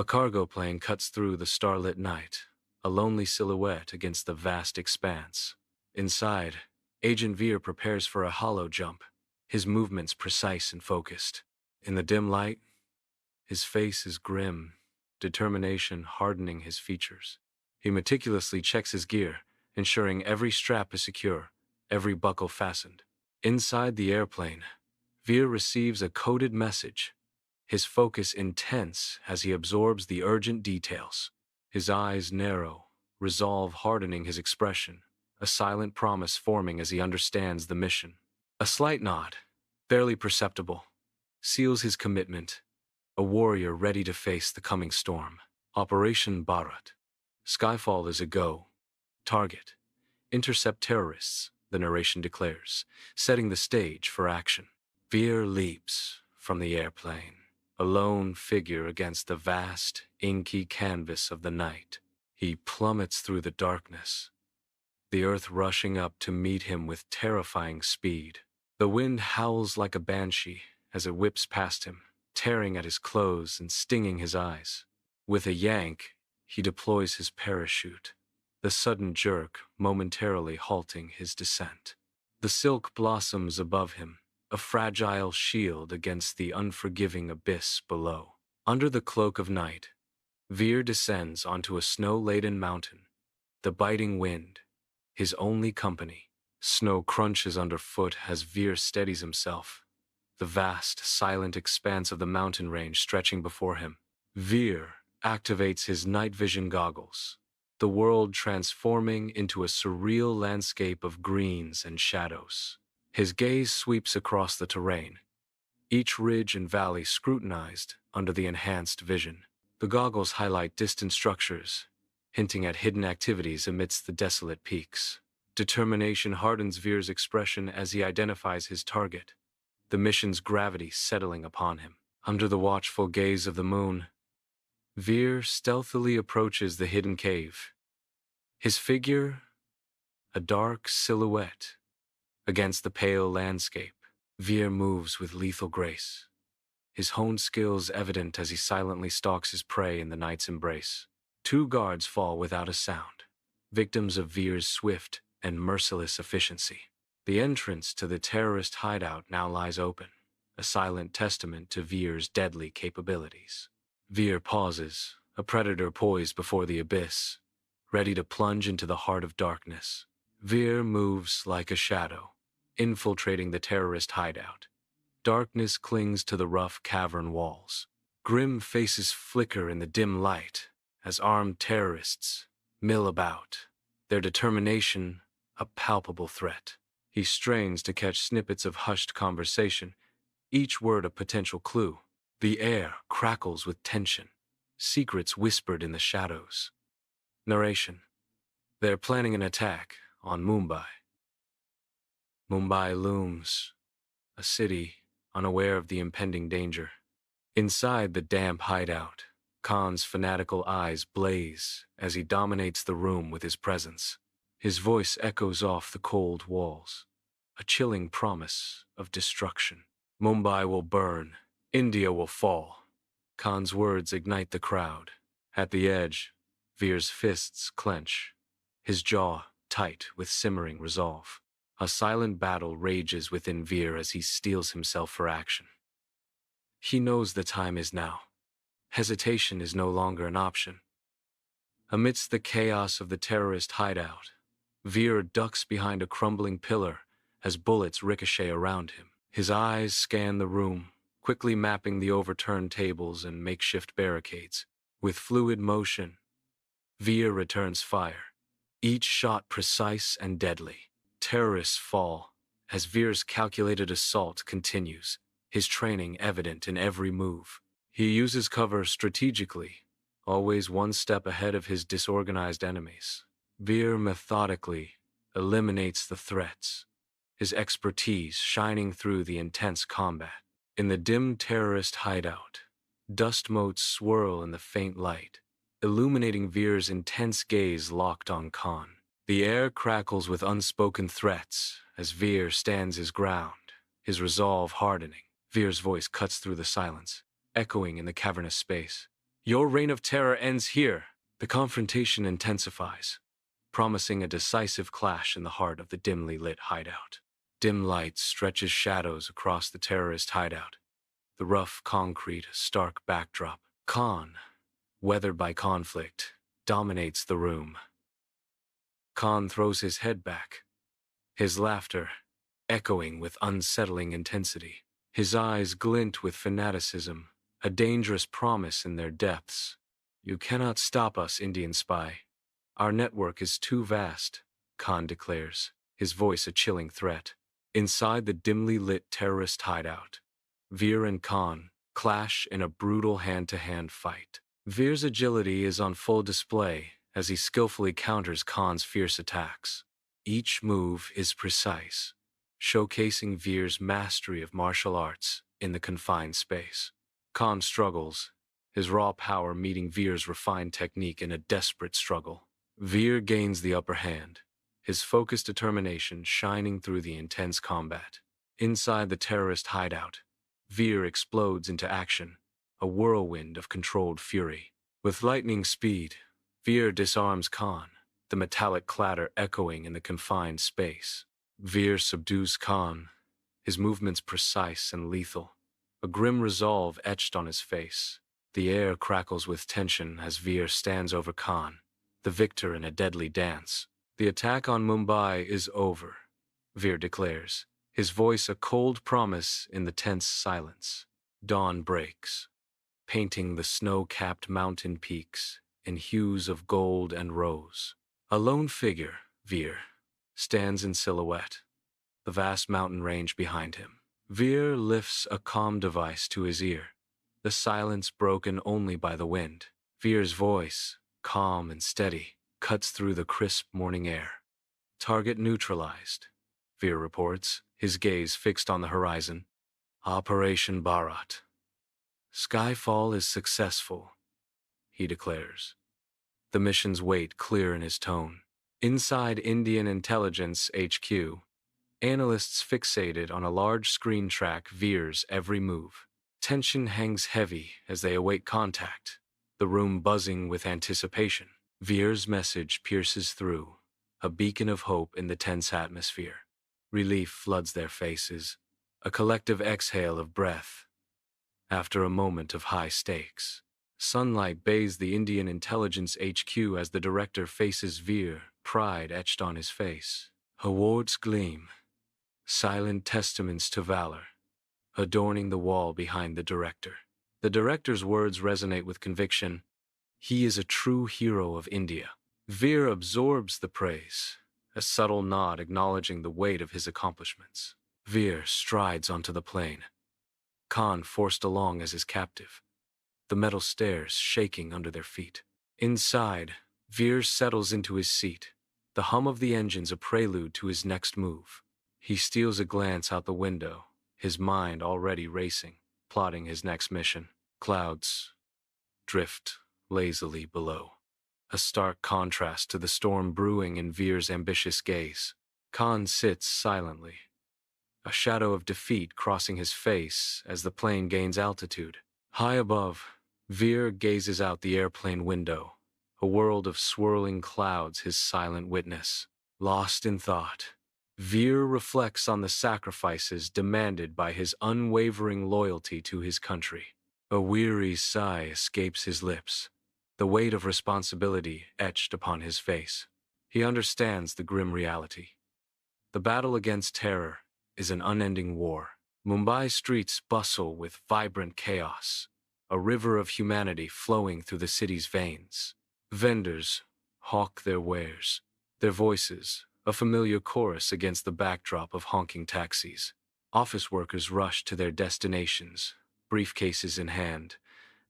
A cargo plane cuts through the starlit night, a lonely silhouette against the vast expanse. Inside, Agent Veer prepares for a hollow jump, his movements precise and focused. In the dim light, his face is grim, determination hardening his features. He meticulously checks his gear, ensuring every strap is secure, every buckle fastened. Inside the airplane, Veer receives a coded message, his focus intense as he absorbs the urgent details. His eyes narrow, resolve hardening his expression, a silent promise forming as he understands the mission. A slight nod, barely perceptible, seals his commitment, a warrior ready to face the coming storm. Operation Bharat. Skyfall is a go. Target: intercept terrorists, the narration declares, setting the stage for action. Veer leaps from the airplane, a lone figure against the vast, inky canvas of the night. He plummets through the darkness, the earth rushing up to meet him with terrifying speed. The wind howls like a banshee as it whips past him, tearing at his clothes and stinging his eyes. With a yank, he deploys his parachute, the sudden jerk momentarily halting his descent. The silk blossoms above him, a fragile shield against the unforgiving abyss below. Under the cloak of night, Veer descends onto a snow-laden mountain, the biting wind, his only company. Snow crunches underfoot as Veer steadies himself, the vast, silent expanse of the mountain range stretching before him. Veer activates his night vision goggles, the world transforming into a surreal landscape of greens and shadows. His gaze sweeps across the terrain, each ridge and valley scrutinized under the enhanced vision. The goggles highlight distant structures, hinting at hidden activities amidst the desolate peaks. Determination hardens Veer's expression as he identifies his target, the mission's gravity settling upon him. Under the watchful gaze of the moon, Veer stealthily approaches the hidden cave, his figure a dark silhouette against the pale landscape. Veer moves with lethal grace, his honed skills evident as he silently stalks his prey in the night's embrace. Two guards fall without a sound, victims of Veer's swift and merciless efficiency. The entrance to the terrorist hideout now lies open, a silent testament to Veer's deadly capabilities. Veer pauses, a predator poised before the abyss, ready to plunge into the heart of darkness. Veer moves like a shadow, infiltrating the terrorist hideout. Darkness clings to the rough cavern walls. Grim faces flicker in the dim light as armed terrorists mill about, their determination a palpable threat. He strains to catch snippets of hushed conversation, each word a potential clue. The air crackles with tension, secrets whispered in the shadows. Narration: they're planning an attack on Mumbai. Mumbai looms, a city unaware of the impending danger. Inside the damp hideout, Khan's fanatical eyes blaze as he dominates the room with his presence. His voice echoes off the cold walls, a chilling promise of destruction. Mumbai will burn, India will fall. Khan's words ignite the crowd. At the edge, Veer's fists clench, his jaw tight with simmering resolve. A silent battle rages within Veer as he steels himself for action. He knows the time is now. Hesitation is no longer an option. Amidst the chaos of the terrorist hideout, Veer ducks behind a crumbling pillar as bullets ricochet around him. His eyes scan the room, quickly mapping the overturned tables and makeshift barricades. With fluid motion, Veer returns fire, each shot precise and deadly. Terrorists fall as Veer's calculated assault continues, his training evident in every move. He uses cover strategically, always one step ahead of his disorganized enemies. Veer methodically eliminates the threats, his expertise shining through the intense combat. In the dim terrorist hideout, dust motes swirl in the faint light, illuminating Veer's intense gaze locked on Khan. The air crackles with unspoken threats as Veer stands his ground, his resolve hardening. Veer's voice cuts through the silence, echoing in the cavernous space. Your reign of terror ends here. The confrontation intensifies, promising a decisive clash in the heart of the dimly lit hideout. Dim light stretches shadows across the terrorist hideout, the rough concrete a stark backdrop. Khan, weathered by conflict, dominates the room. Khan throws his head back, his laughter echoing with unsettling intensity. His eyes glint with fanaticism, a dangerous promise in their depths. You cannot stop us, Indian spy. Our network is too vast, Khan declares, his voice a chilling threat. Inside the dimly lit terrorist hideout, Veer and Khan clash in a brutal hand-to-hand fight. Veer's agility is on full display as he skillfully counters Khan's fierce attacks. Each move is precise, showcasing Veer's mastery of martial arts in the confined space. Khan struggles, his raw power meeting Veer's refined technique in a desperate struggle. Veer gains the upper hand, his focused determination shining through the intense combat. Inside the terrorist hideout, Veer explodes into action, a whirlwind of controlled fury. With lightning speed, Veer disarms Khan, the metallic clatter echoing in the confined space. Veer subdues Khan, his movements precise and lethal, a grim resolve etched on his face. The air crackles with tension as Veer stands over Khan, the victor in a deadly dance. The attack on Mumbai is over, Veer declares, his voice a cold promise in the tense silence. Dawn breaks, painting the snow-capped mountain peaks in hues of gold and rose. A lone figure, Veer, stands in silhouette, the vast mountain range behind him. Veer lifts a comm device to his ear, the silence broken only by the wind. Veer's voice, calm and steady, cuts through the crisp morning air. Target neutralized, Veer reports, his gaze fixed on the horizon. Operation Bharat. Skyfall is successful, he declares, the mission's weight clear in his tone. Inside Indian Intelligence HQ, analysts fixated on a large screen track Veer's every move. Tension hangs heavy as they await contact, the room buzzing with anticipation. Veer's message pierces through, a beacon of hope in the tense atmosphere. Relief floods their faces, a collective exhale of breath. After a moment of high stakes, sunlight bathes the Indian Intelligence HQ as the director faces Veer, pride etched on his face. Awards gleam, silent testaments to valor, adorning the wall behind the director. The director's words resonate with conviction. He is a true hero of India. Veer absorbs the praise, a subtle nod acknowledging the weight of his accomplishments. Veer strides onto the plane, Khan forced along as his captive, the metal stairs shaking under their feet. Inside, Veer settles into his seat, the hum of the engines a prelude to his next move. He steals a glance out the window, his mind already racing, plotting his next mission. Clouds drift lazily below, a stark contrast to the storm brewing in Veer's ambitious gaze. Khan sits silently, a shadow of defeat crossing his face as the plane gains altitude. High above, Veer gazes out the airplane window, a world of swirling clouds his silent witness. Lost in thought, Veer reflects on the sacrifices demanded by his unwavering loyalty to his country. A weary sigh escapes his lips, the weight of responsibility etched upon his face. He understands the grim reality. The battle against terror is an unending war. Mumbai streets bustle with vibrant chaos, a river of humanity flowing through the city's veins. Vendors hawk their wares, their voices a familiar chorus against the backdrop of honking taxis. Office workers rush to their destinations, briefcases in hand,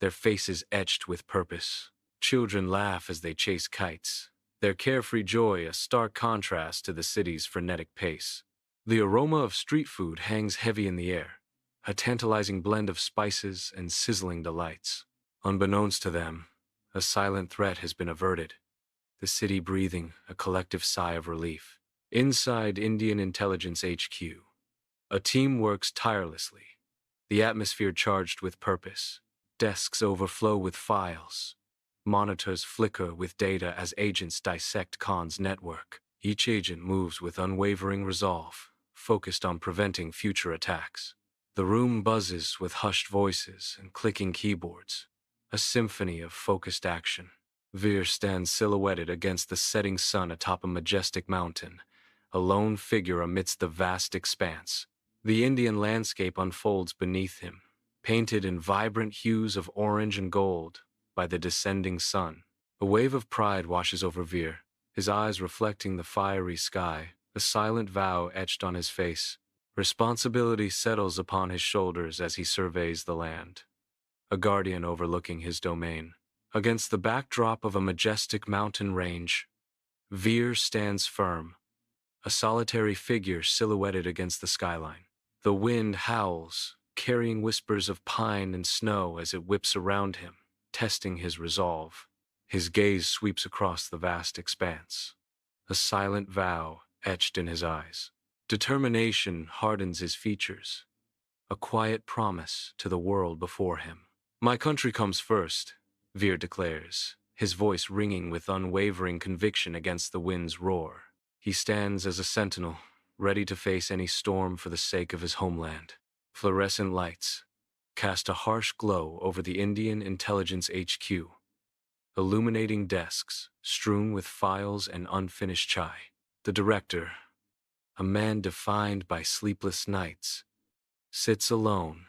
their faces etched with purpose. Children laugh as they chase kites, their carefree joy a stark contrast to the city's frenetic pace. The aroma of street food hangs heavy in the air, a tantalizing blend of spices and sizzling delights. Unbeknownst to them, a silent threat has been averted, the city breathing a collective sigh of relief. Inside Indian Intelligence HQ, a team works tirelessly, the atmosphere charged with purpose. Desks overflow with files. Monitors flicker with data as agents dissect Khan's network. Each agent moves with unwavering resolve, focused on preventing future attacks. The room buzzes with hushed voices and clicking keyboards, a symphony of focused action. Veer stands silhouetted against the setting sun atop a majestic mountain, a lone figure amidst the vast expanse. The Indian landscape unfolds beneath him, painted in vibrant hues of orange and gold by the descending sun. A wave of pride washes over Veer, his eyes reflecting the fiery sky, a silent vow etched on his face. Responsibility settles upon his shoulders as he surveys the land, a guardian overlooking his domain. Against the backdrop of a majestic mountain range, Veer stands firm, a solitary figure silhouetted against the skyline. The wind howls, carrying whispers of pine and snow as it whips around him, testing his resolve. His gaze sweeps across the vast expanse, a silent vow etched in his eyes. Determination hardens his features, a quiet promise to the world before him. "My country comes first," Veer declares, his voice ringing with unwavering conviction against the wind's roar. He stands as a sentinel, ready to face any storm for the sake of his homeland. Fluorescent lights cast a harsh glow over the Indian Intelligence HQ, illuminating desks strewn with files and unfinished chai. The director, a man defined by sleepless nights, sits alone,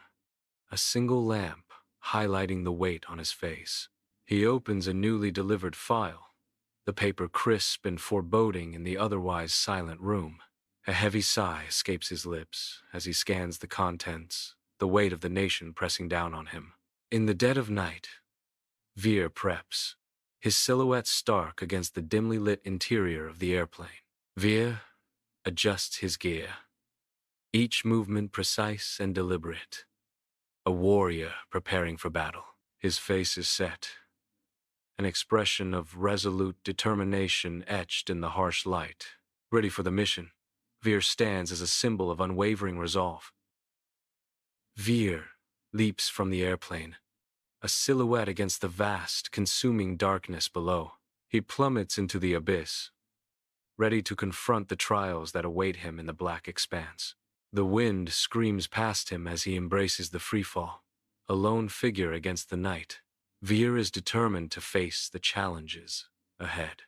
a single lamp highlighting the weight on his face. He opens a newly delivered file, the paper crisp and foreboding in the otherwise silent room. A heavy sigh escapes his lips as he scans the contents, the weight of the nation pressing down on him. In the dead of night, Veer preps, his silhouette stark against the dimly lit interior of the airplane. Veer adjusts his gear, each movement precise and deliberate. A warrior preparing for battle. His face is set, an expression of resolute determination etched in the harsh light. Ready for the mission, Veer stands as a symbol of unwavering resolve. Veer leaps from the airplane, a silhouette against the vast, consuming darkness below. He plummets into the abyss, ready to confront the trials that await him in the black expanse. The wind screams past him as he embraces the freefall, a lone figure against the night. Veer is determined to face the challenges ahead.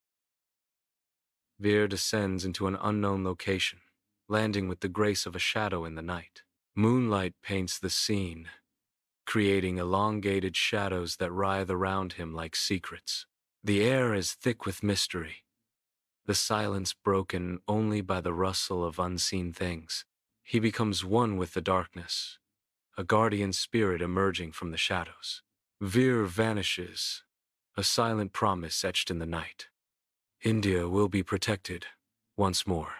Veer descends into an unknown location, landing with the grace of a shadow in the night. Moonlight paints the scene, creating elongated shadows that writhe around him like secrets. The air is thick with mystery, the silence broken only by the rustle of unseen things. He becomes one with the darkness, a guardian spirit emerging from the shadows. Veer vanishes, a silent promise etched in the night. India will be protected once more.